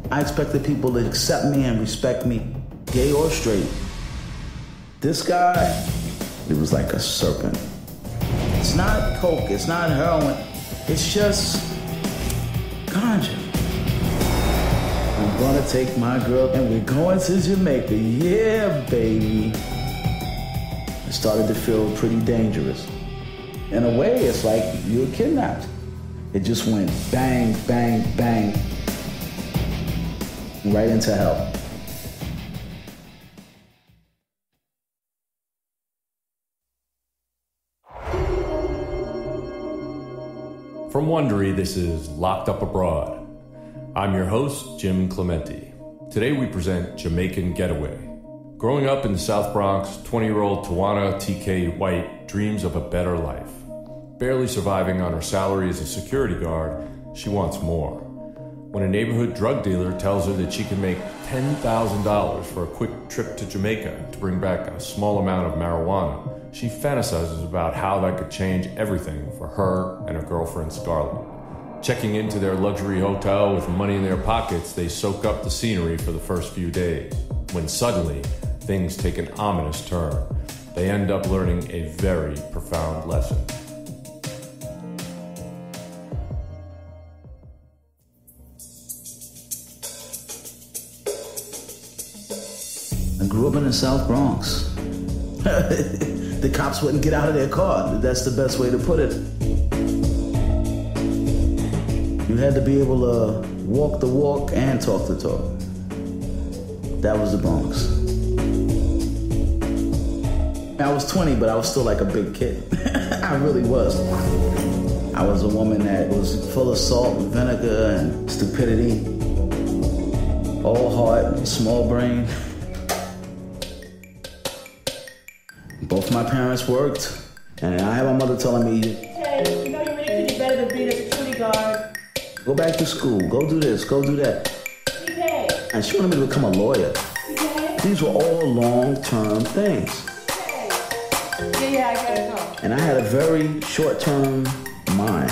I expected people to accept me and respect me, gay or straight. This guy, he was like a serpent. It's not coke, it's not heroin, it's just ganja. I'm gonna take my girl and we're going to Jamaica, yeah, baby. It started to feel pretty dangerous. In a way, it's like you were kidnapped. It just went bang, bang, bang, right into hell. From Wondery, this is Locked Up Abroad. I'm your host, Jim Clementi. Today we present Jamaican Getaway. Growing up in the South Bronx, 20-year-old Twana TK White dreams of a better life. Barely surviving on her salary as a security guard, she wants more. When a neighborhood drug dealer tells her that she can make $10,000 for a quick trip to Jamaica to bring back a small amount of marijuana, she fantasizes about how that could change everything for her and her girlfriend Scarlett. Checking into their luxury hotel with money in their pockets, they soak up the scenery for the first few days, when suddenly, things take an ominous turn. They end up learning a very profound lesson. I grew up in the South Bronx. The cops wouldn't get out of their car. That's the best way to put it. You had to be able to walk the walk and talk the talk. That was the Bronx. I was 20, but I was still like a big kid. I really was. I was a woman that was full of salt and vinegar and stupidity. All heart, small brain. Both my parents worked, and I had my mother telling me, "Hey, you know you really could do better than being a security guard. Go back to school, go do this, go do that." Okay. And she wanted me to become a lawyer. Okay. These were all long-term things. Okay. Yeah, I gotta go. And I had a very short-term mind.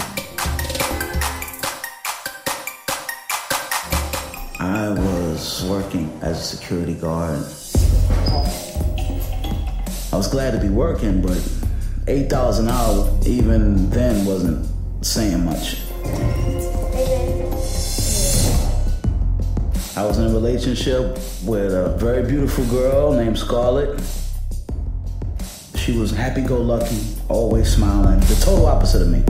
I was working as a security guard. I was glad to be working, but $8 an hour even then wasn't saying much. I was in a relationship with a very beautiful girl named Scarlett. She was happy-go-lucky, always smiling, the total opposite of me.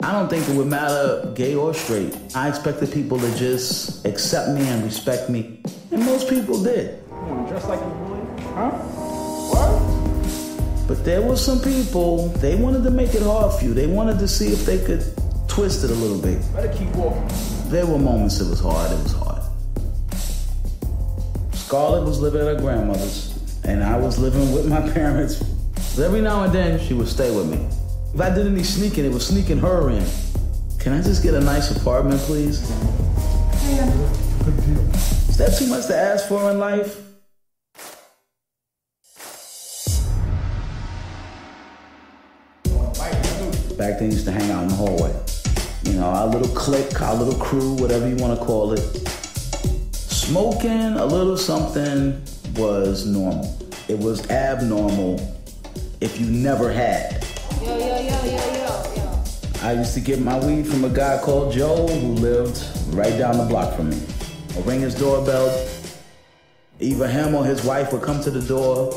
I don't think it would matter gay or straight. I expected people to just accept me and respect me, and most people did. Dressed like a boy? Huh? What? But there were some people, they wanted to make it hard for you. They wanted to see if they could twist it a little bit. Better keep walking. There were moments it was hard. Scarlett was living at her grandmother's, and I was living with my parents. Every now and then, she would stay with me. If I did any sneaking, it was sneaking her in. Can I just get a nice apartment, please? Yeah. Good deal. Is that too much to ask for in life? Back then, used to hang out in the hallway. You know, our little clique, our little crew, whatever you want to call it. Smoking a little something was normal. It was abnormal if you never had. Yo. I used to get my weed from a guy called Joe who lived right down the block from me. I'd ring his doorbell. Either him or his wife would come to the door.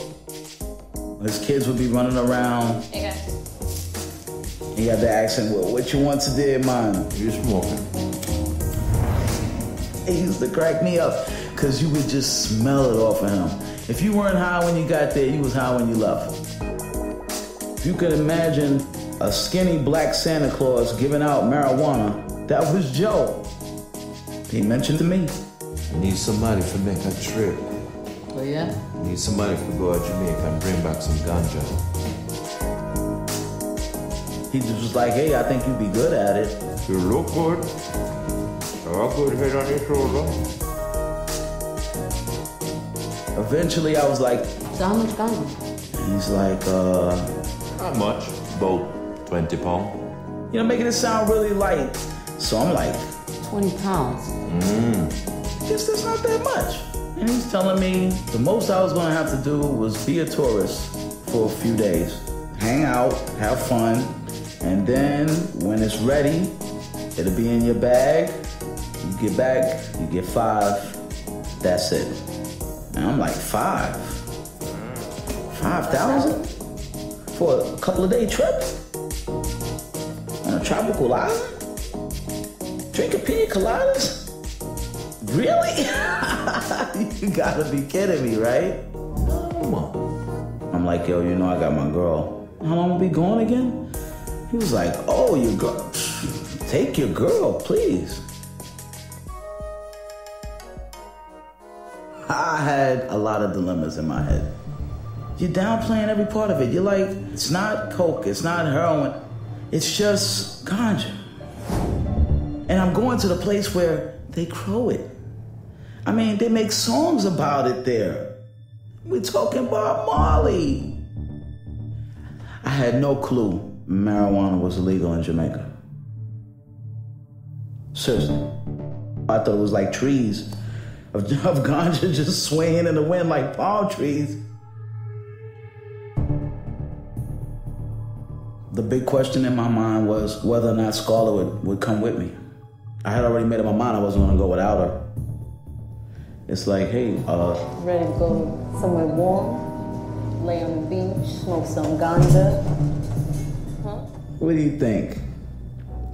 His kids would be running around. Hey guys. He had the accent, well, what you want today, man? You're smoking. It used to crack me up, because you would just smell it off of him. If you weren't high when you got there, you was high when you left. If you could imagine a skinny black Santa Claus giving out marijuana, that was Joe. He mentioned to me. I need somebody to make a trip. Oh yeah? I need somebody to go to Jamaica and bring back some ganja. He just was like, hey, I think you'd be good at it. You look good. You have a good head on your shoulder. Eventually, I was like, So how much ganja? he's like, Not much. About 20 pounds. you know, making it sound really light. So I'm like, 20 pounds. Guess that's not that much. And he's telling me the most I was gonna have to do was be a tourist for a few days. Hang out, have fun, and then when it's ready, it'll be in your bag. You get back, you get 5. That's it. And I'm like, 5,000? For a couple of day trip? On a tropical island? Drinking pina coladas? Really? You gotta be kidding me, right? Come on. I'm like, yo, you know I got my girl. How long will we be going again? He was like, oh, your girl. Take your girl, please. I had a lot of dilemmas in my head. You're downplaying every part of it. You're like, it's not coke, it's not heroin, it's just ganja. And I'm going to the place where they grow it. I mean, they make songs about it there. We're talking Bob Marley. I had no clue marijuana was illegal in Jamaica. Seriously. I thought it was like trees of ganja just swaying in the wind like palm trees. The big question in my mind was whether or not Scarlett would come with me. I had already made up my mind I wasn't gonna go without her. It's like, hey, Ready to go somewhere warm, lay on the beach, smoke some ganja. Huh? what do you think?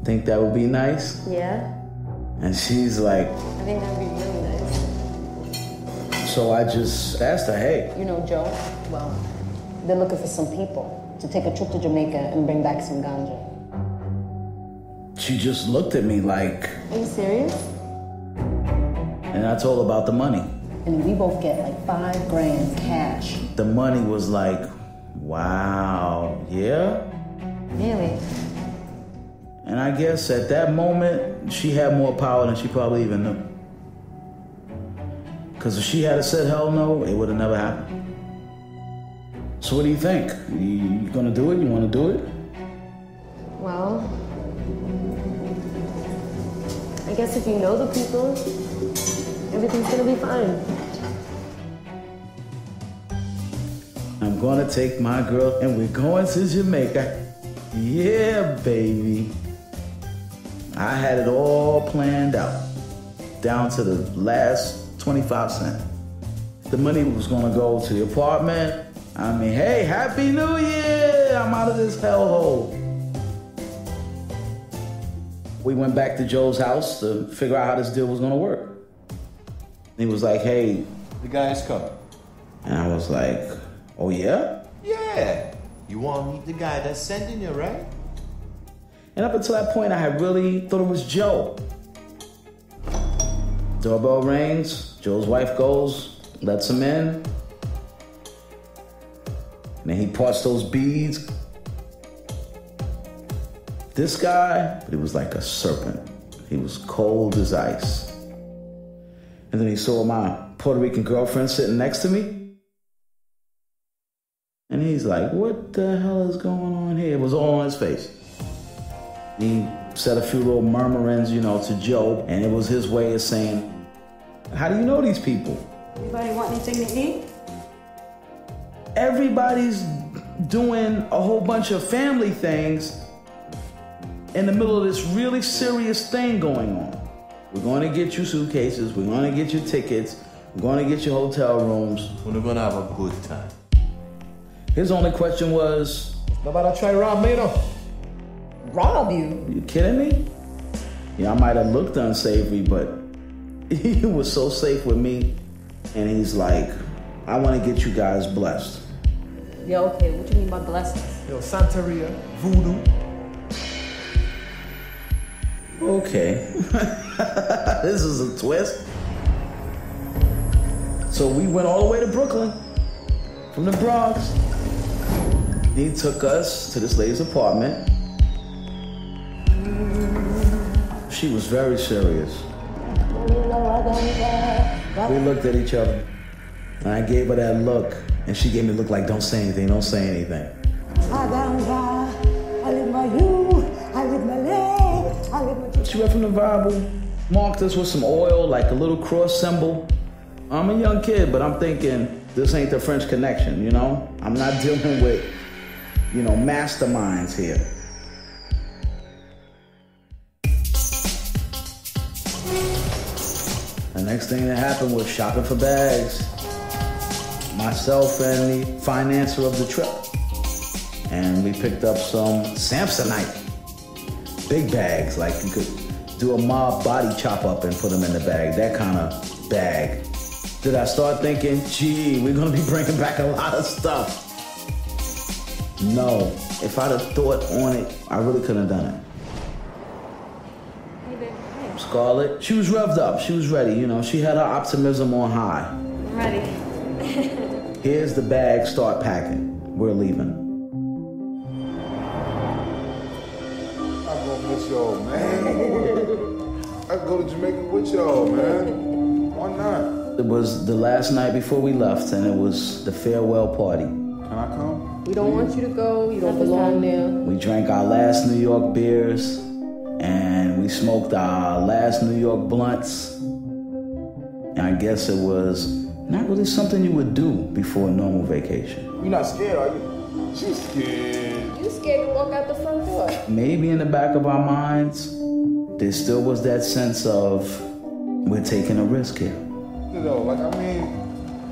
Think that would be nice? Yeah, And she's like, I think that'd be really nice. so I just asked her, hey, You know, Joe, well, they're looking for some people to take a trip to Jamaica and bring back some ganja. she just looked at me like, Are you serious? and I told her about the money. And we both get like $5,000 cash. The money was like, wow, yeah? Really? And I guess at that moment, she had more power than she probably even knew. Because if she had said hell no, it would have never happened. So what do you think? You gonna do it? You wanna do it? Well, I guess if you know the people, everything's gonna be fine. I'm gonna take my girl and we're going to Jamaica. Yeah, baby. I had it all planned out, down to the last 25 cents. The money was gonna go to the apartment. I mean, hey, Happy New Year! I'm out of this hellhole. We went back to Joe's house to figure out how this deal was gonna work. He was like, hey. The guy is coming. And I was like, oh yeah? Yeah. You want to meet the guy that's sending you, right? And up until that point, I had really thought it was Joe. Doorbell rings, Joe's wife goes, lets him in. And then he parts those beads. This guy, but he was like a serpent. He was cold as ice. And then he saw my Puerto Rican girlfriend sitting next to me. And he's like, what the hell is going on here? It was all on his face. He said a few little murmurings, to Joe, and it was his way of saying, how do you know these people? Anybody want anything to eat? Everybody's doing a whole bunch of family things in the middle of this really serious thing going on. We're going to get you suitcases, we're going to get you tickets, we're going to get you hotel rooms. We're going to have a good time. His only question was, Nobody try to rob me, though. Rob you? you kidding me? Yeah, I might have looked unsavory, but he was so safe with me. And he's like, I want to get you guys blessed. Yeah, okay, what you mean by blessings? Yo, Santeria, voodoo. Okay. This is a twist. So we went all the way to Brooklyn from the Bronx. He took us to this lady's apartment. She was very serious. We looked at each other, and I gave her that look, and she gave me a look like, don't say anything, don't say anything. She read from the Bible, Marked us with some oil, like a little cross symbol. I'm a young kid, but I'm thinking, this ain't the French Connection, you know? I'm not dealing with, you know, masterminds here. The next thing that happened was shopping for bags. Myself and the financer of the trip. And we picked up some Samsonite. Big bags, like you could do a mob body chop up and put them in the bag, that kind of bag. Did I start thinking, gee, we're gonna be bringing back a lot of stuff? No, if I'd have thought on it, I really couldn't have done it. Hey, babe. Hey. Scarlett, she was revved up, she was ready, you know, she had her optimism on high. I'm ready. Here's the bag, start packing. We're leaving. I'm gonna miss y'all, man. I can go to Jamaica with y'all, man. Why not? It was the last night before we left, and it was the farewell party. Can I come? We don't want you to go. You don't belong there. We drank our last New York beers, and we smoked our last New York blunts. And I guess it was not really something you would do before a normal vacation. You're not scared, are you? She's scared. You scared to walk out the front door. Maybe in the back of our minds, there still was that sense of, we're taking a risk here. You know, like, I mean...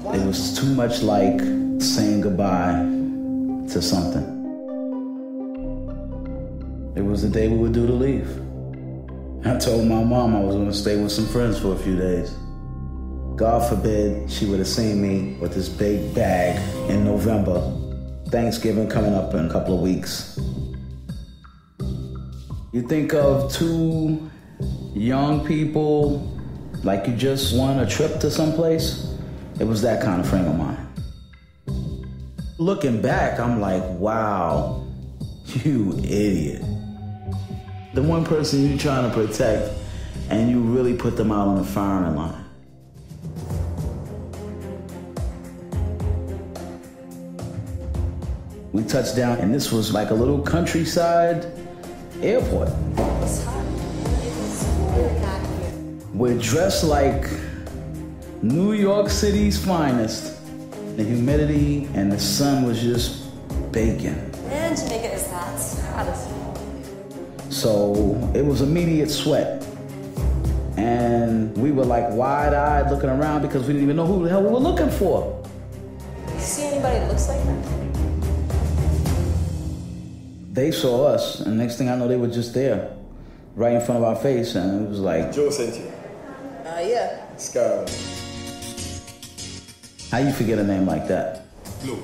What? It was too much like saying goodbye to something. It was the day we were due to leave. I told my mom I was going to stay with some friends for a few days. God forbid she would have seen me with this big bag in November. Thanksgiving coming up in a couple of weeks. You think of two young people like you just won a trip to someplace. It was that kind of frame of mind. Looking back, I'm like, wow, you idiot. The one person you're trying to protect, and you really put them out on the firing line. We touched down, and this was like a little countryside airport. It's hot. It's really hot here. We're dressed like New York City's finest. The humidity and the sun was just baking. And Jamaica is hot. Hot as So it was immediate sweat. And we were like wide-eyed looking around because we didn't even know who the hell we were looking for. You see anybody that looks like that? They saw us, and next thing I know, they were just there, right in front of our face, and it was like, Joe sent you. Yeah. Scarlett. how you forget a name like that? Blue.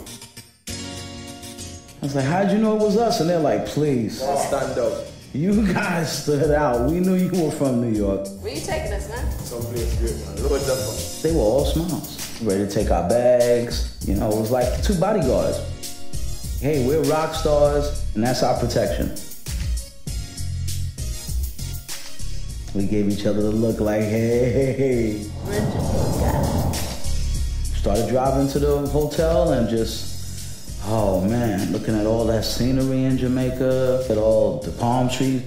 I was like, how'd you know it was us? And they're like, please. Stand up. You guys stood out. We knew you were from New York. Where you taking us, man? Someplace great, man. Load that fun. They were all smiles, ready to take our bags. You know, it was like two bodyguards. Hey, we're rock stars, and that's our protection. We gave each other the look like, hey. Started driving to the hotel and just, oh man, looking at all that scenery in Jamaica, at all the palm trees,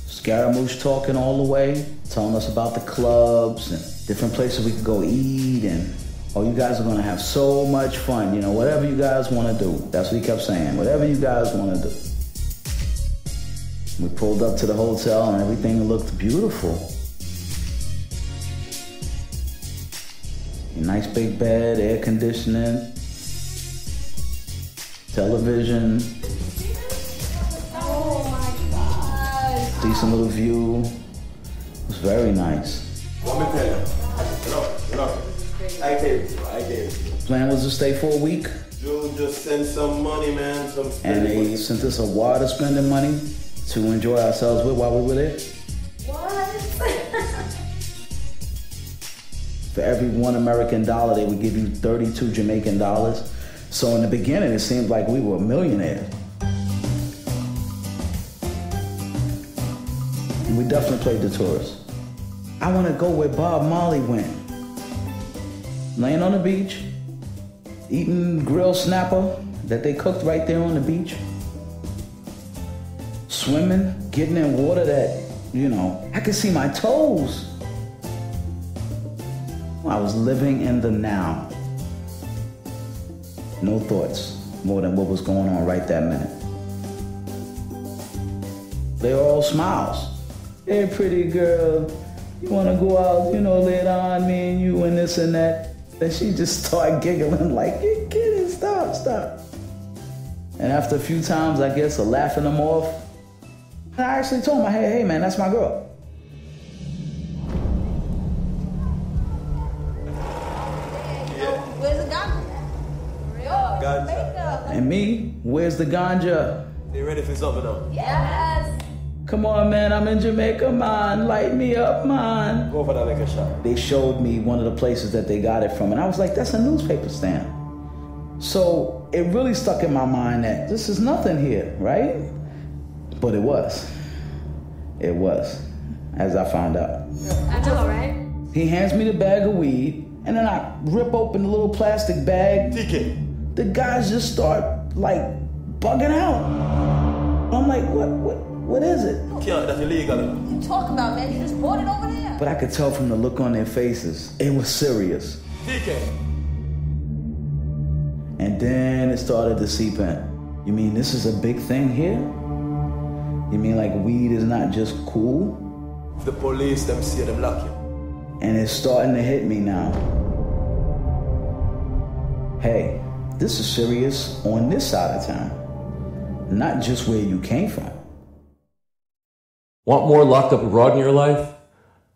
Scaramouche talking all the way, telling us about the clubs and different places we could go eat, and oh, you guys are gonna have so much fun, you know, whatever you guys wanna do. That's what he kept saying, whatever you guys wanna do. We pulled up to the hotel and everything looked beautiful. A nice big bed, air conditioning, television. Oh my God. Decent little view. It was very nice. Let me tell you. Look. I did. Plan was to stay for a week, Joe just sent some money, man. Some and they sent us a wad of spending money to enjoy ourselves with while we were there. For every $1 American dollar, they would give you 32 Jamaican dollars. So in the beginning, it seemed like we were millionaires. And we definitely played the tourists. I want to go where Bob Marley went. Laying on the beach, eating grilled snapper that they cooked right there on the beach. Swimming, getting in water that, you know, I could see my toes. I was living in the now. No thoughts more than what was going on right that minute. They were all smiles. Hey, pretty girl, you wanna go out, later on, me and you and this and that? Then she just started giggling like, you're kidding, stop. And after a few times, I guess, of laughing them off, I actually told him, hey man, that's my girl. Where's the ganja? Ganja. And me, where's the ganja? You ready for something now? Yes. Come on, man, I'm in Jamaica, man. Light me up, man. Go for that liquor shop. They showed me one of the places that they got it from, and I was like, that's a newspaper stand. So it really stuck in my mind that this is nothing here, right? But it was. It was, as I found out. Angela, right? He hands me the bag of weed, and then I rip open the little plastic bag. TK. The guys just start, like, bugging out. I'm like, what is it? Can't, that's illegal. What you talking about, man? You just bought it over there. But I could tell from the look on their faces, it was serious. TK. And then it started to seep in. You mean this is a big thing here? You mean like weed is not just cool? The police, them see them lock you. And it's starting to hit me now. Hey, this is serious on this side of town, not just where you came from. Want more Locked Up Abroad in your life?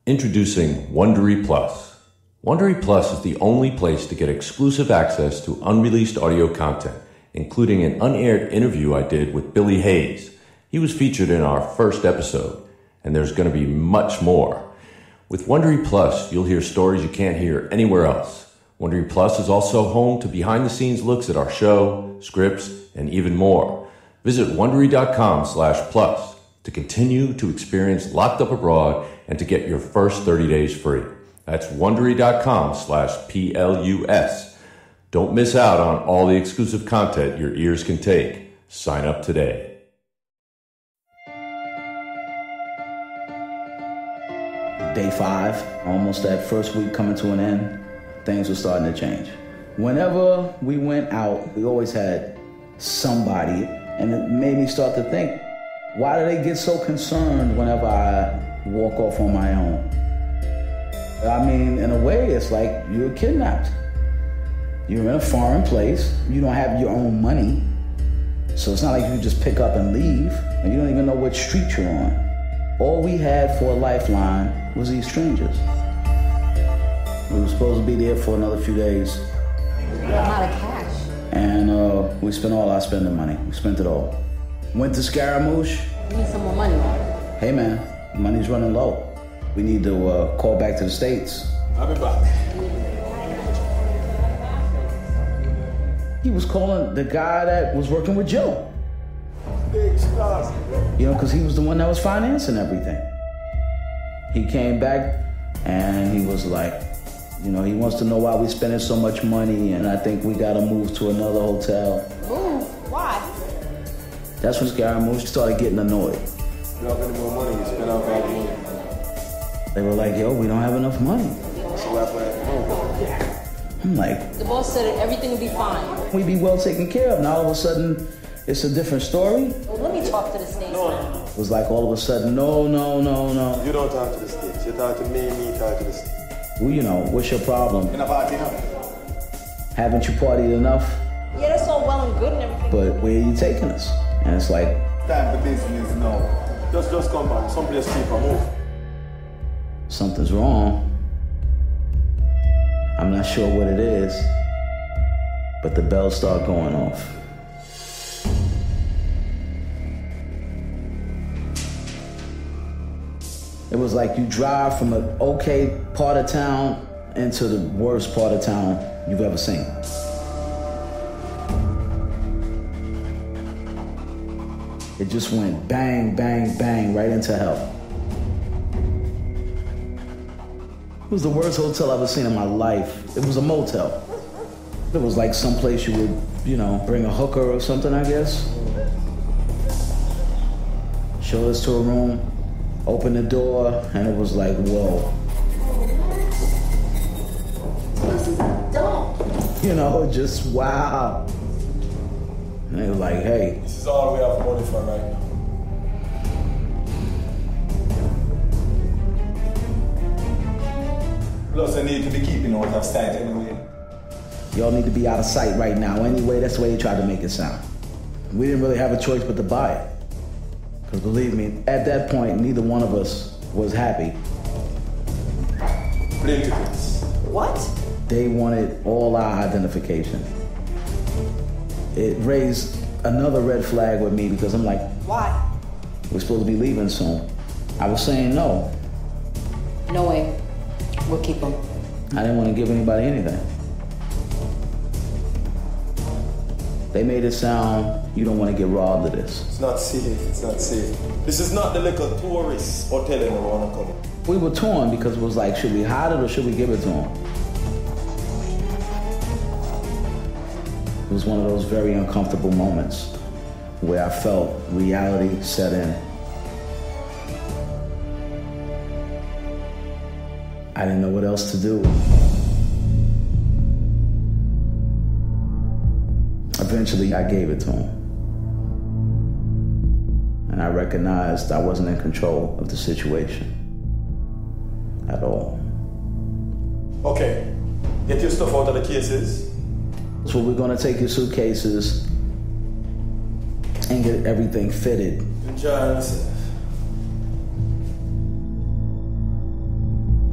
Introducing Wondery Plus. Wondery Plus is the only place to get exclusive access to unreleased audio content, including an unaired interview I did with Billy Hayes. He was featured in our first episode, and there's going to be much more. With Wondery Plus, you'll hear stories you can't hear anywhere else. Wondery Plus is also home to behind-the-scenes looks at our show, scripts, and even more. Visit Wondery.com/plus to continue to experience Locked Up Abroad and to get your first 30 days free. That's Wondery.com/PLUS. Don't miss out on all the exclusive content your ears can take. Sign up today. Day 5, almost that first week coming to an end, things were starting to change. Whenever we went out, we always had somebody, and it made me start to think, why do they get so concerned whenever I walk off on my own? I mean, in a way, it's like you're kidnapped. You're in a foreign place. You don't have your own money. So it's not like you can just pick up and leave, and you don't even know what street you're on. All we had for a lifeline was these strangers. We were supposed to be there for another few days. I'm out of cash. And we spent all our spending money. We spent it all. Went to Scaramouche. You need some more money. Hey man, money's running low. We need to call back to the States. I'll be back. He was calling the guy that was working with Joe. Big stars. Because he was the one that was financing everything. He came back and he was like, he wants to know why we spending so much money, and I think we gotta move to another hotel. Move? Why? That's when Scaramouche started getting annoyed. You don't have any more money, you spend out all the money. They were like, yo, we don't have enough money. So that's why I'm like, The boss said everything will be fine. we be well taken care of. Now all of a sudden, it's a different story. Well, let me talk to the States now. It was like all of a sudden, no. you don't talk to the States. You talk to me talk to the States. Well, what's your problem? In a party now. Haven't you partied enough? Yeah, that's all well and good and everything. But where are you taking us? And it's like, Time for business now. Just come back. Someplace cheaper, move. something's wrong. I'm not sure what it is, but the bells start going off. It was like you drive from an okay part of town into the worst part of town you've ever seen. It just went bang, bang, bang right into hell. It was the worst hotel I've ever seen in my life. It was a motel. It was like someplace you would, bring a hooker or something, I guess. Showed us to a room, opened the door, and it was like, whoa. You know, just wow. And they were like, hey. This is all we have money for right now. Plus, I need to be keeping out of sight anyway. Y'all need to be out of sight right now. Anyway, that's the way they tried to make it sound. We didn't really have a choice but to buy it. Because believe me, at that point, neither one of us was happy. Plane tickets. What? They wanted all our identification. It raised another red flag with me because I'm like, Why? we're supposed to be leaving soon. I was saying no. No way. We'll keep them. I didn't want to give anybody anything. They made it sound, you don't want to get robbed of this. It's not safe. It's not safe. This is not the little tourist hotel in the want to come. We were torn because it was like, should we hide it or should we give it to them? It was one of those very uncomfortable moments where I felt reality set in. I didn't know what else to do. Eventually, I gave it to him. And I recognized I wasn't in control of the situation at all. Okay, get your stuff out of the cases. So we're gonna take your suitcases and get everything fitted. Enjoy yourself.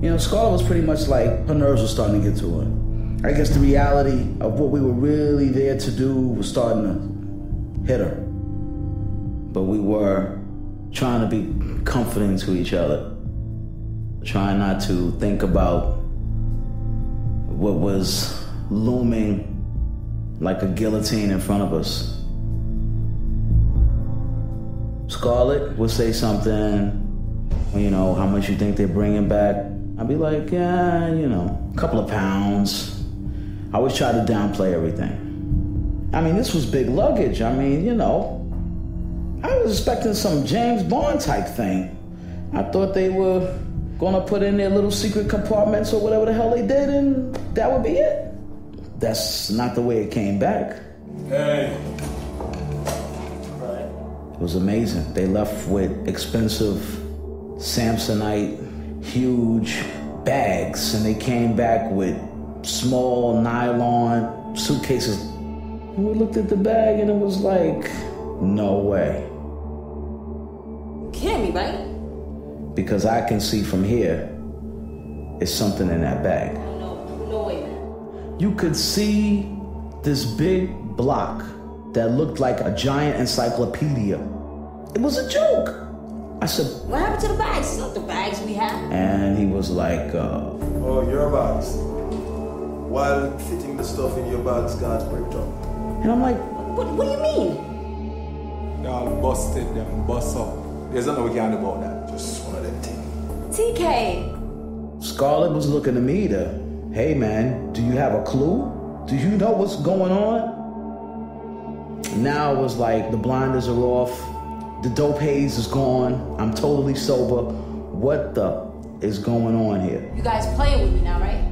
You know, Scarlett was pretty much like, her nerves were starting to get to her. I guess the reality of what we were really there to do was starting to hit her. But we were trying to be comforting to each other, trying not to think about what was looming like a guillotine in front of us. Scarlett would say something, you know, how much you think they're bringing back? I'd be like, yeah, you know, a couple of pounds. I always try to downplay everything. I mean, this was big luggage. I mean, you know, I was expecting some James Bond type thing. I thought they were gonna put in their little secret compartments or whatever the hell they did, and that would be it. That's not the way it came back. Hey. It was amazing. They left with expensive Samsonite, huge bags, and they came back with small nylon suitcases. And we looked at the bag and it was like, no way. You're kidding me, right? Because I can see from here, it's something in that bag. No way, man. You could see this big block that looked like a giant encyclopedia. It was a joke. I said, What happened to the bags? It's not the bags we have. and he was like, Oh, your bags. While fitting the stuff in your bags, God's break down. and I'm like, What do you mean? Y'all busted them, bust up. There's nothing we can do about that. Just one of them things. TK. Scarlett was looking to me to, hey man, do you have a clue? Do you know what's going on? Now it was like the blinders are off, the dope haze is gone, I'm totally sober. What the is going on here? You guys playing with me now, right?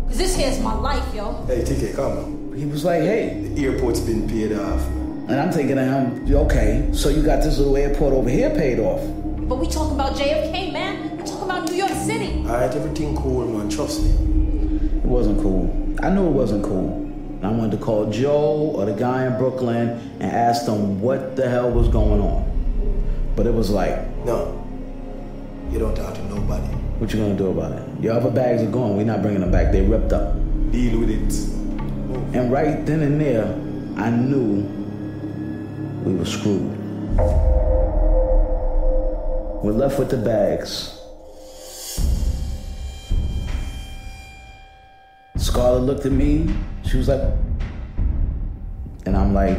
Because this here's my life, yo. Hey, TK, come on. He was like, hey. The airport's been paid off. And I'm thinking to him, okay, so you got this little airport over here paid off. But we talking about JFK, man. We're talking about New York City. All right, everything cool, man. Trust me. It wasn't cool. I knew it wasn't cool. And I wanted to call Joe or the guy in Brooklyn and ask them what the hell was going on. But it was like, No. You don't talk to nobody. what you gonna do about it? Your other bags are gone. We're not bringing them back. They ripped up. Deal with it. And right then and there, I knew we were screwed. We're left with the bags. Scarlett looked at me. She was like, and I'm like,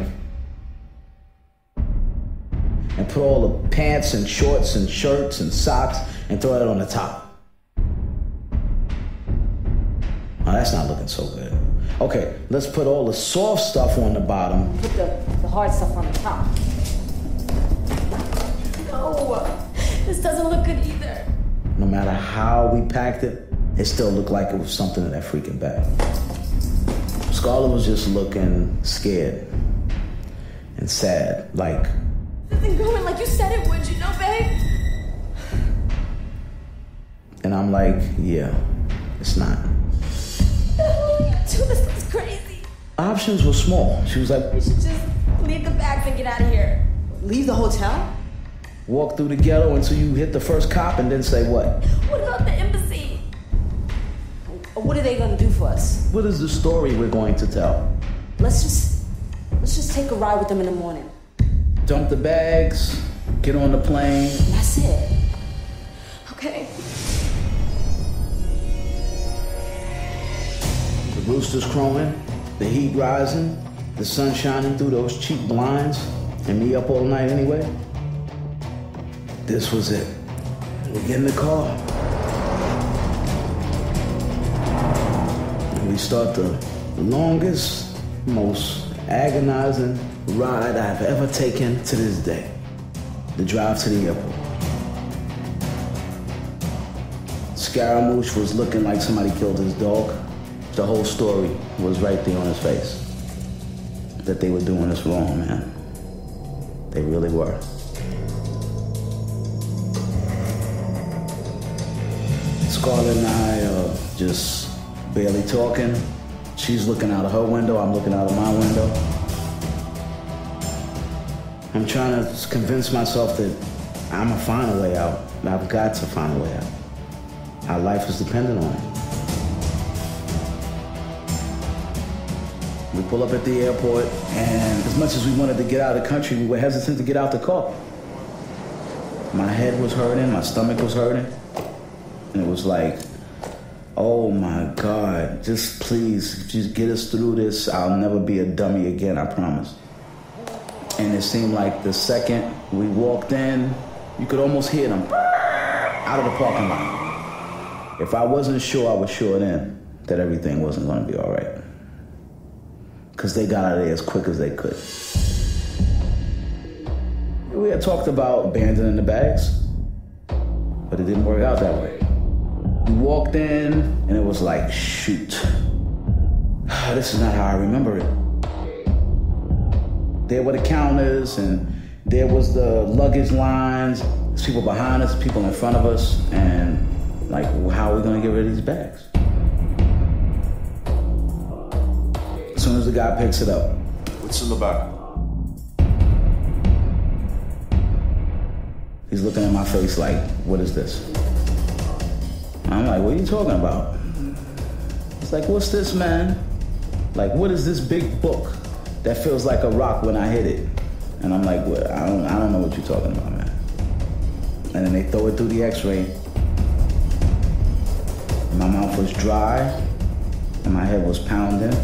and put all the pants and shorts and shirts and socks and throw it on the top. Oh, that's not looking so good. Okay, let's put all the soft stuff on the bottom. Put the hard stuff on the top. No, this doesn't look good either. No matter how we packed it, it still looked like it was something in that freaking bag. Scarlett was just looking scared and sad, like... This isn't going like you said it would, you know, babe? And I'm like, yeah, it's not. What the hell are you doing? This is crazy. Options were small. She was like... We should just leave the bags and get out of here. Leave the hotel? Walk through the ghetto until you hit the first cop and then say what? What about the embassy? What are they gonna do for us? What is the story we're going to tell? Let's just take a ride with them in the morning. Dump the bags, get on the plane. That's it. Okay. The rooster's crowing, the heat rising, the sun shining through those cheap blinds, and me up all night anyway. This was it. We get in the car. And we start the longest, most agonizing ride I've ever taken to this day. The drive to the airport. Scaramouche was looking like somebody killed his dog. The whole story was right there on his face. That they were doing us wrong, man. They really were. Scarlett and I are just barely talking. She's looking out of her window, I'm looking out of my window. I'm trying to convince myself that I'm gonna find a way out. I've got to find a way out. Our life is dependent on it. We pull up at the airport, and as much as we wanted to get out of the country, we were hesitant to get out the car. My head was hurting, my stomach was hurting. And it was like, oh my God, just please, just get us through this. I'll never be a dummy again, I promise. And it seemed like the second we walked in, you could almost hear them out of the parking lot. If I wasn't sure, I was sure then that everything wasn't gonna be all right. Because they got out of there as quick as they could. We had talked about abandoning the bags, but it didn't work out that way. We walked in, and it was like, shoot. This is not how I remember it. There were the counters, and there was the luggage lines. There's people behind us, people in front of us, and like, how are we gonna get rid of these bags? As soon as the guy picks it up. What's in the back? He's looking at my face like, what is this? I'm like, what are you talking about? He's like, what's this, man? Like, what is this big book that feels like a rock when I hit it? And I'm like, well, I don't know what you're talking about, man. And then they throw it through the x-ray. My mouth was dry, and my head was pounding.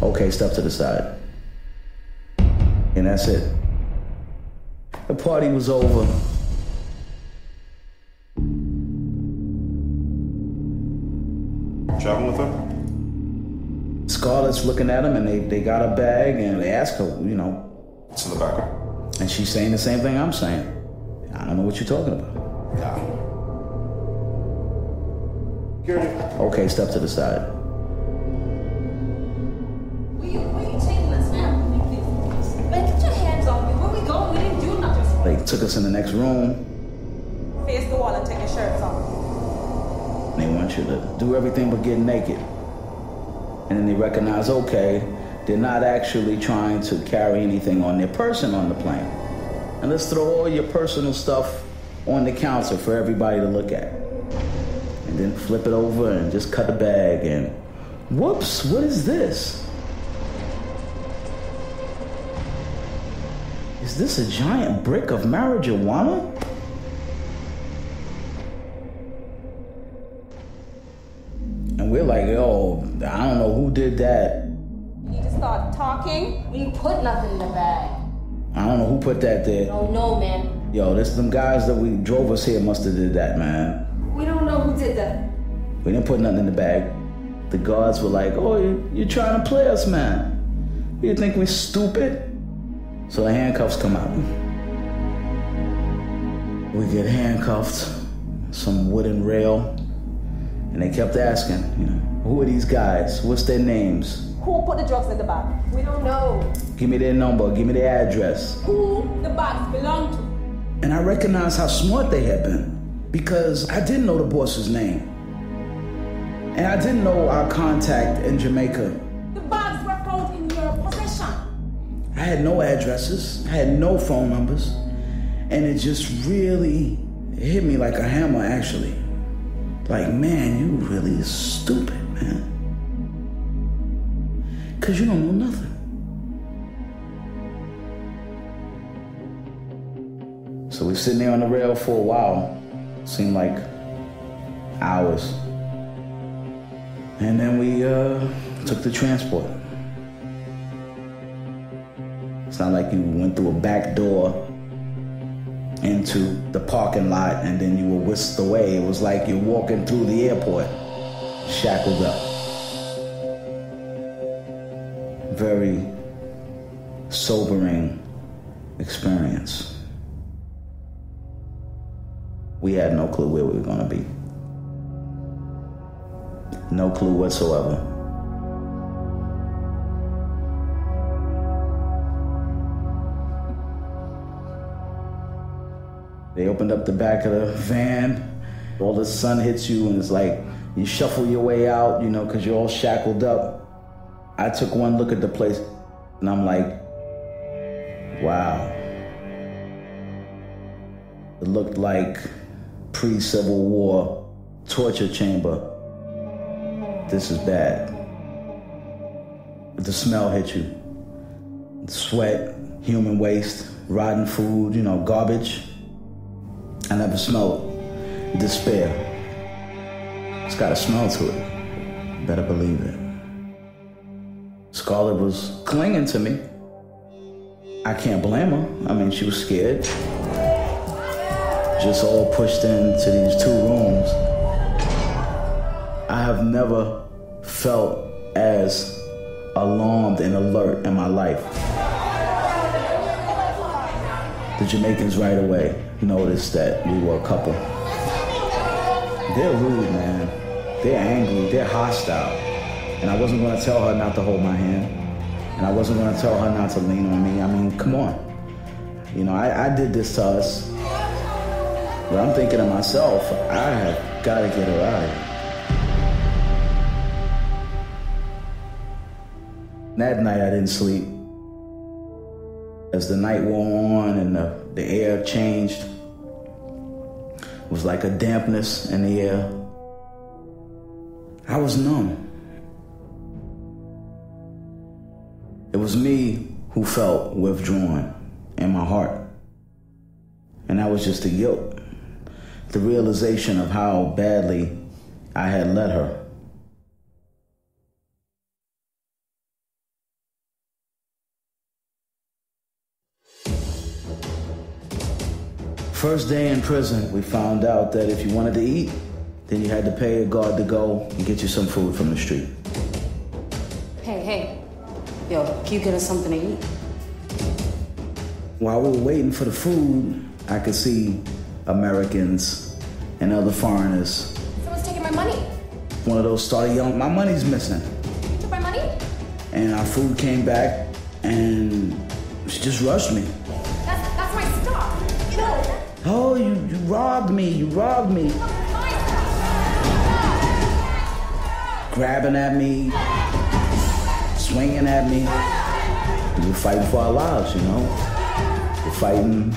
Okay, step to the side. And that's it. The party was over. Traveling with her? Scarlett's looking at him, and they got a bag, and they ask her, you know. What's in the back? And she's saying the same thing I'm saying. I don't know what you're talking about. Yeah. Security. Okay, step to the side. Where you taking us, man? Man, get your hands off me. Where we going? We didn't do nothing. They took us in the next room. Face the wall and take your shirts off. They want you to do everything but get naked. And then they recognize, okay, they're not actually trying to carry anything on their person on the plane. And let's throw all your personal stuff on the counter for everybody to look at. And then flip it over and just cut a bag and, whoops, what is this? Is this a giant brick of marijuana? And we're like, yo, I don't know who did that. You need to start talking. We didn't put nothing in the bag. I don't know who put that there. Don't know, man. Yo, this them guys that we drove us here must have did that, man. We don't know who did that. We didn't put nothing in the bag. The guards were like, oh, you're trying to play us, man. You think we're stupid? So the handcuffs come out. We get handcuffed. some wooden rail, and they kept asking, who are these guys? What's their names? Who put the drugs in the bag? We don't know. Give me their number, give me their address. Who the bags belong to? And I recognized how smart they had been, because I didn't know the boss's name. And I didn't know our contact in Jamaica. The bags were found in your possession. I had no addresses, I had no phone numbers, and it just really hit me like a hammer, actually. Like, man, you really stupid, man. Because you don't know nothing. So we sitting there on the rail for a while. Seemed like hours. And then we took the transport. It's not like you went through a back door into the parking lot and then you were whisked away. It was like you're walking through the airport, shackled up. Very sobering experience. We had no clue where we were gonna be. No clue whatsoever. They opened up the back of the van. All the sun hits you and it's like you shuffle your way out, because you're all shackled up. I took one look at the place and I'm like, wow. It looked like pre-Civil War torture chamber. This is bad. The smell hit you. The sweat, human waste, rotten food, garbage. I never smelled despair. It's got a smell to it. Better believe it. Scarlett was clinging to me. I can't blame her. I mean, she was scared. Just all pushed into these 2 rooms. I have never felt as alarmed and alert in my life. The Jamaicans right away noticed that we were a couple. They're rude, man. They're angry, they're hostile. And I wasn't gonna tell her not to hold my hand. And I wasn't gonna tell her not to lean on me. I mean, come on. I did this to us. But I'm thinking to myself, I have gotta get her out of here. That night I didn't sleep. As the night wore on and the air changed, it was like a dampness in the air. I was numb. It was me who felt withdrawn in my heart. And that was just the guilt, the realization of how badly I had let her. First day in prison, we found out that if you wanted to eat, then you had to pay a guard to go and get you some food from the street. Hey. Yo, can you get us something to eat? While we were waiting for the food, I could see Americans and other foreigners. Someone's taking my money. One of those started yelling, "My money's missing." You took my money? And our food came back and she just rushed me. That's my stuff. No. Oh, you robbed me, you robbed me. Grabbing at me, swinging at me. We were fighting for our lives, We're fighting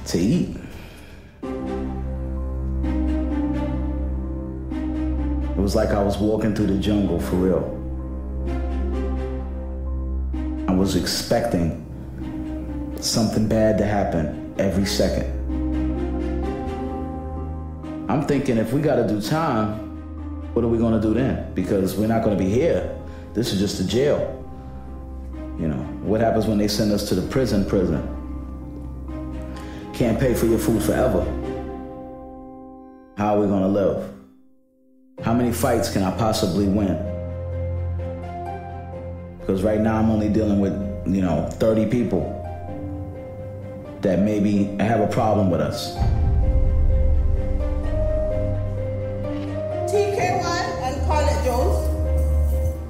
to eat. It was like I was walking through the jungle, for real. I was expecting something bad to happen every second. I'm thinking, if we gotta do time, what are we gonna do then? Because we're not gonna be here. This is just a jail. What happens when they send us to the prison? Can't pay for your food forever. How are we gonna live? How many fights can I possibly win? Because right now I'm only dealing with, 30 people that maybe have a problem with us. TK1 and Carlet Jones.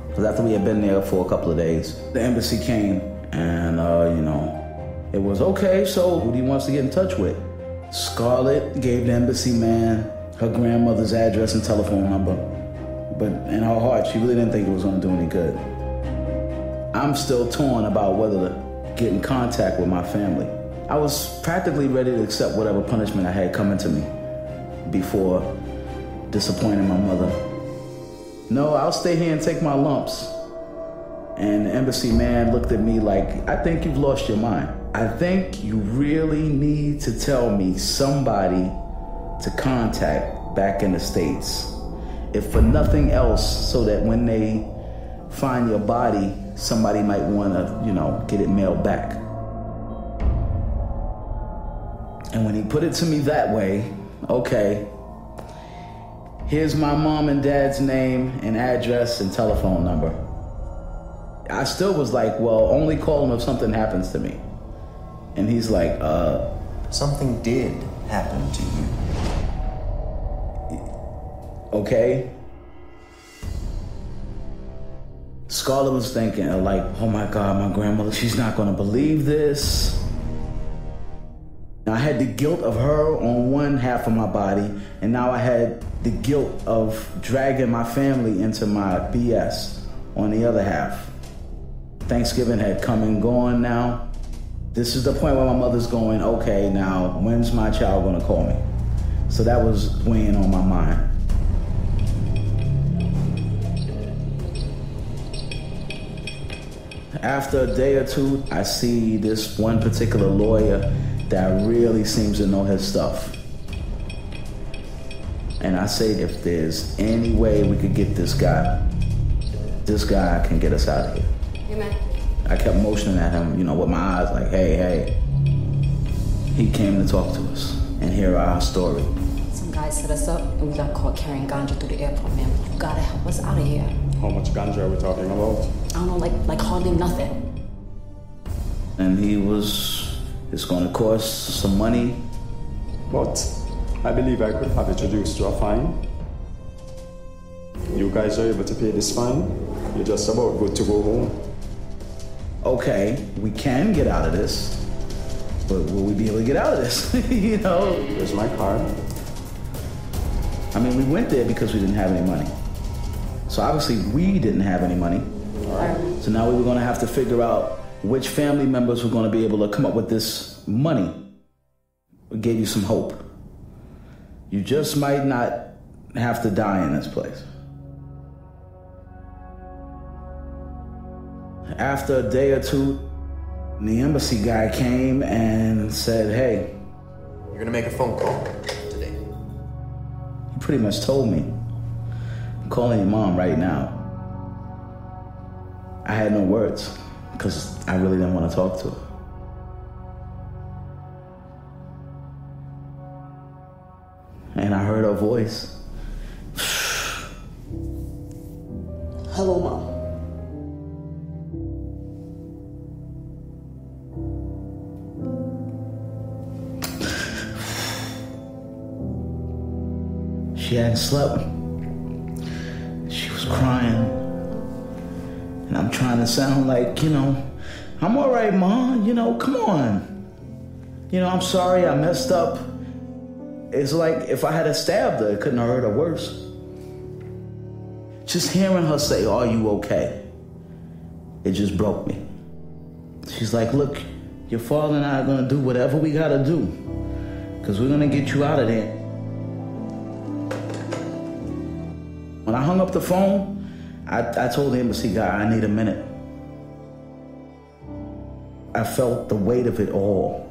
Because after we had been there for a couple of days, the embassy came and, it was okay, so who do you want us to get in touch with? Scarlett gave the embassy man her grandmother's address and telephone number. But in her heart, she really didn't think it was going to do any good. I'm still torn about whether to get in contact with my family. I was practically ready to accept whatever punishment I had coming to me before disappointing my mother. No, I'll stay here and take my lumps. And the embassy man looked at me like, I think you've lost your mind. I think you really need to tell me somebody to contact back in the States. If for nothing else, so that when they find your body, somebody might want to, get it mailed back. And when he put it to me that way, okay, here's my mom and dad's name and address and telephone number. I still was like, well, only call him if something happens to me. And he's like, Something did happen to you. Okay. Scarlett was thinking, like, oh my God, my grandmother, she's not gonna believe this. Now I had the guilt of her on one half of my body, and now I had the guilt of dragging my family into my BS on the other half. Thanksgiving had come and gone now. This is the point where my mother's going, okay, now when's my child gonna call me? So that was weighing on my mind. After a day or two, I see this one particular lawyer that really seems to know his stuff. And I say, if there's any way we could get this guy can get us out of here. Amen. I kept motioning at him, with my eyes like, hey. He came to talk to us and hear our story. Some guys set us up and we got caught carrying ganja through the airport, man. You gotta help us out of here. How much ganja are we talking about? I don't know, like hardly nothing. And it's gonna cost some money. But I believe I could have it reduced to a fine. You guys are able to pay this fine. You're just about good to go home. Okay, we can get out of this, but will we be able to get out of this? Where's my card? I mean, we went there because we didn't have any money. So obviously we didn't have any money. Right. So now we were gonna have to figure out which family members were gonna be able to come up with this money. We gave you some hope. You just might not have to die in this place. After a day or two, the embassy guy came and said, hey. You're gonna make a phone call today. He pretty much told me, I'm calling your mom right now. I had no words because I really didn't want to talk to her. And I heard her voice. Hello, Mom. She hadn't slept. She was crying. And I'm trying to sound like, I'm all right, Mom. Come on. I'm sorry I messed up. It's like if I had stabbed her, it couldn't have hurt her worse. Just hearing her say, are you okay? It just broke me. She's like, look, your father and I are going to do whatever we got to do because we're going to get you out of there. When I hung up the phone, I told the embassy guy, I need a minute. I felt the weight of it all,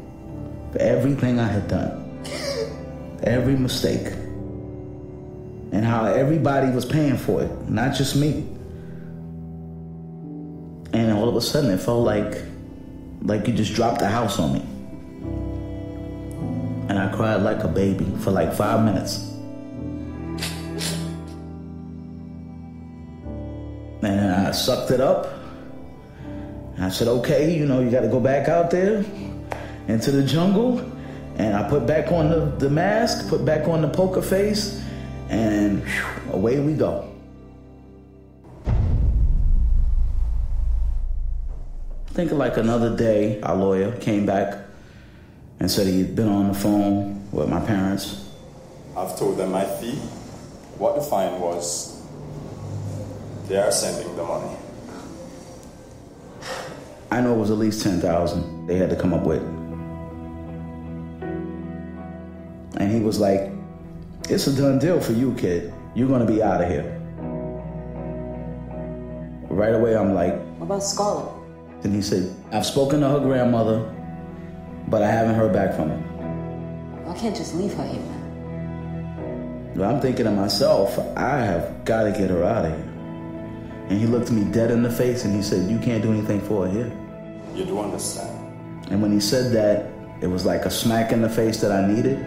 for everything I had done, every mistake, and how everybody was paying for it, not just me. And all of a sudden, it felt like you just dropped the house on me. And I cried like a baby for like 5 minutes. And I sucked it up. And I said, okay, you got to go back out there into the jungle. And I put back on the mask, put back on the poker face. And away we go. Thinking like another day, our lawyer came back and said he'd been on the phone with my parents. I've told them my fee, what the fine was. They are sending the money. I know it was at least 10,000 they had to come up with. And he was like, it's a done deal for you, kid. You're gonna be out of here. Right away, I'm like, What about Scarlett? and he said, I've spoken to her grandmother, but I haven't heard back from her. I can't just leave her here, man. But I'm thinking to myself, I have got to get her out of here. And he looked me dead in the face and he said, you can't do anything for her here. You do understand. And when he said that, it was like a smack in the face that I needed,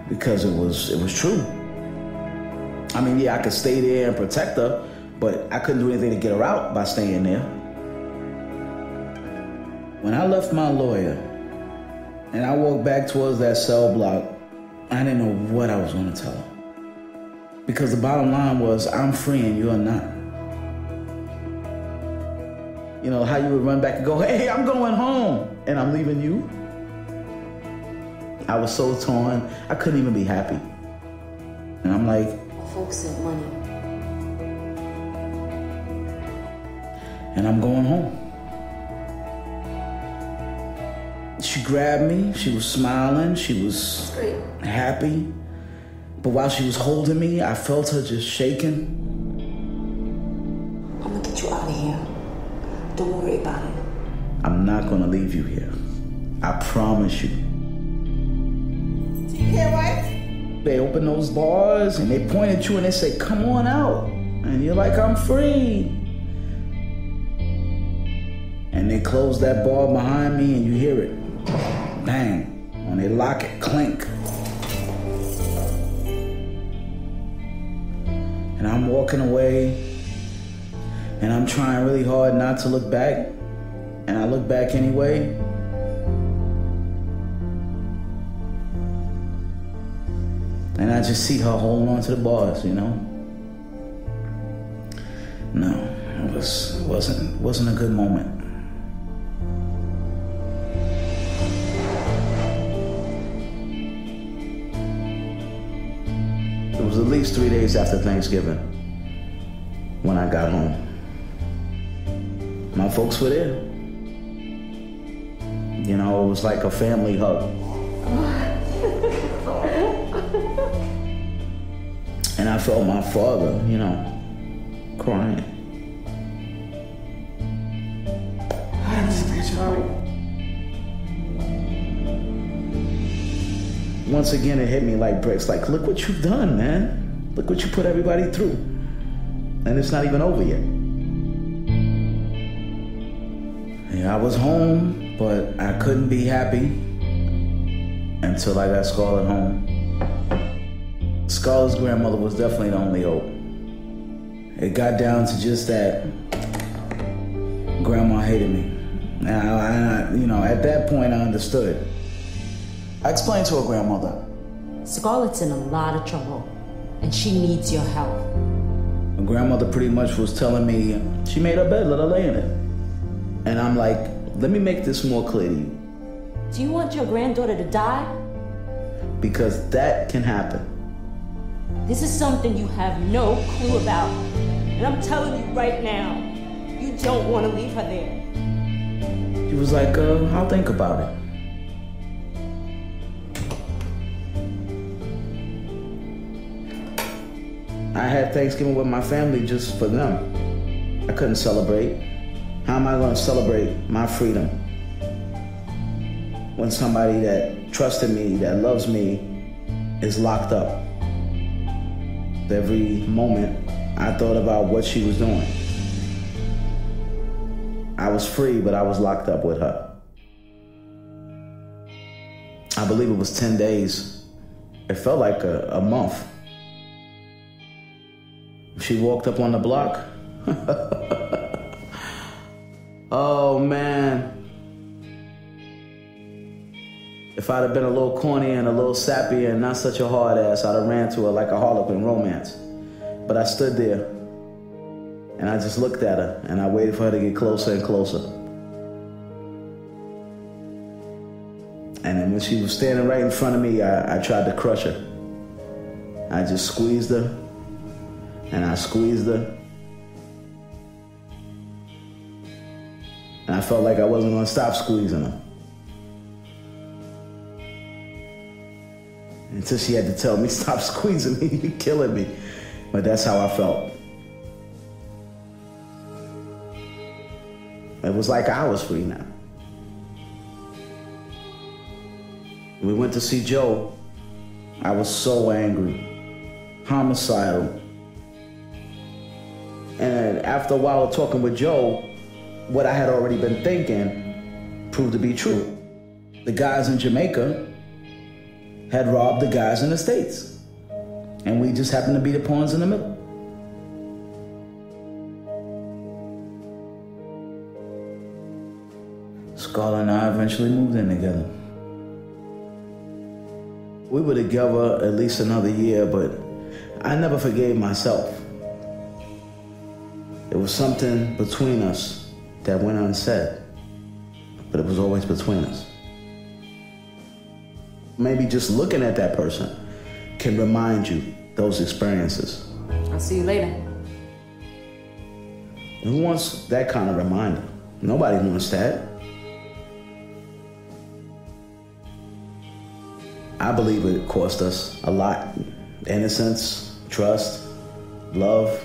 because it was true. I mean, yeah, I could stay there and protect her, but I couldn't do anything to get her out by staying there. When I left my lawyer and I walked back towards that cell block, I didn't know what I was going to tell her. Because the bottom line was, I'm free and you're not. You know, how you would run back and go, hey, I'm going home, and I'm leaving you? I was so torn, I couldn't even be happy. And I'm like, Folks sent money. and I'm going home. She grabbed me, she was smiling, she was happy. But while she was holding me, I felt her just shaking. I'm gonna get you out of here. Don't worry about it. I'm not gonna leave you here. I promise you. TK White? They opened those bars and they point at you and they say, come on out. And you're like, I'm free. And they close that bar behind me and you hear it. Bang. When they lock it, clink. And I'm walking away and I'm trying really hard not to look back. And I look back anyway. And I just see her holding on to the bars, you know? No, it wasn't a good moment. It was at least 3 days after Thanksgiving when I got home. My folks were there. You know, it was like a family hug. And I felt my father, you know, crying. Once again, it hit me like bricks. Like, look what you've done, man. Look what you put everybody through. And it's not even over yet. Yeah, I was home, but I couldn't be happy until I got Scarlett home. Scarlett's grandmother was definitely the only hope. It got down to just that. Grandma hated me. And you know, at that point, I understood. I explained to her grandmother. Scarlett's in a lot of trouble, and she needs your help. My grandmother pretty much was telling me, she made her bed, let her lay in it. And I'm like, let me make this more clear to you. Do you want your granddaughter to die? Because that can happen. This is something you have no clue about. And I'm telling you right now, you don't want to leave her there. She was like, I'll think about it. I had Thanksgiving with my family just for them. I couldn't celebrate. How am I going to celebrate my freedom when somebody that trusted me, that loves me, is locked up? Every moment I thought about what she was doing. I was free, but I was locked up with her. I believe it was 10 days. It felt like a month. She walked up on the block. Oh, man. If If I'd have been a little corny and a little sappy and not such a hard ass, I'd have ran to her like a Harlequin romance. But I stood there and I just looked at her and I waited for her to get closer and closer. And then when she was standing right in front of me, I tried to crush her. I just squeezed her and I squeezed her. And I felt like I wasn't gonna stop squeezing her. Until she had to tell me, stop squeezing me, you're killing me. But that's how I felt. It was like I was free now. We went to see Joe. I was so angry, homicidal. And after a while of talking with Joe, what I had already been thinking proved to be true. The guys in Jamaica had robbed the guys in the States. And we just happened to be the pawns in the middle. Scarlett and I eventually moved in together. We were together at least another year, but I never forgave myself. There was something between us that went unsaid, but it was always between us. Maybe just looking at that person can remind you those experiences. I'll see you later. Who wants that kind of reminder? Nobody wants that. I believe it cost us a lot. Innocence, trust, love,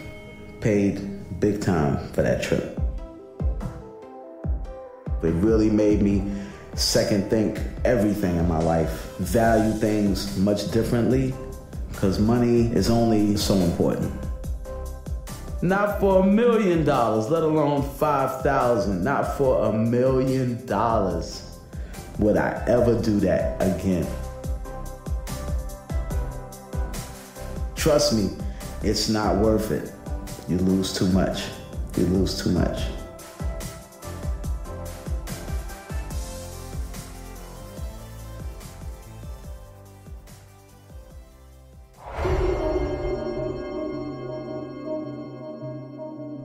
paid big time for that trip. It really made me second think everything in my life, value things much differently, because money is only so important. Not for $1 million, let alone 5,000. Not for $1 million would I ever do that again. Trust me, it's not worth it. You lose too much. You lose too much.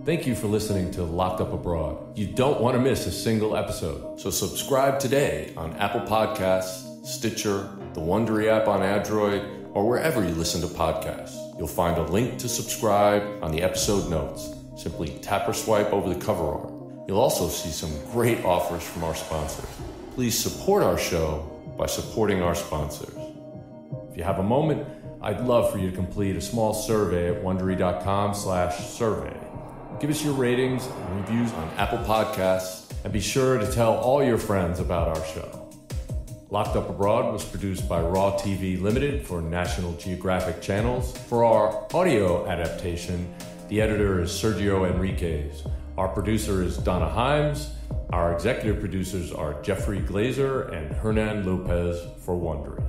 Thank you for listening to Locked Up Abroad. You don't want to miss a single episode, so subscribe today on Apple Podcasts, Stitcher, the Wondery app on Android, or wherever you listen to podcasts. You'll find a link to subscribe on the episode notes. Simply tap or swipe over the cover art. You'll also see some great offers from our sponsors. Please support our show by supporting our sponsors. If you have a moment, I'd love for you to complete a small survey at Wondery.com/survey. Give us your ratings and reviews on Apple Podcasts, and be sure to tell all your friends about our show. Locked Up Abroad was produced by Raw TV Limited for National Geographic Channels. For our audio adaptation, the editor is Sergio Enriquez. Our producer is Donna Himes. Our executive producers are Jeffrey Glazer and Hernan Lopez for Wondery.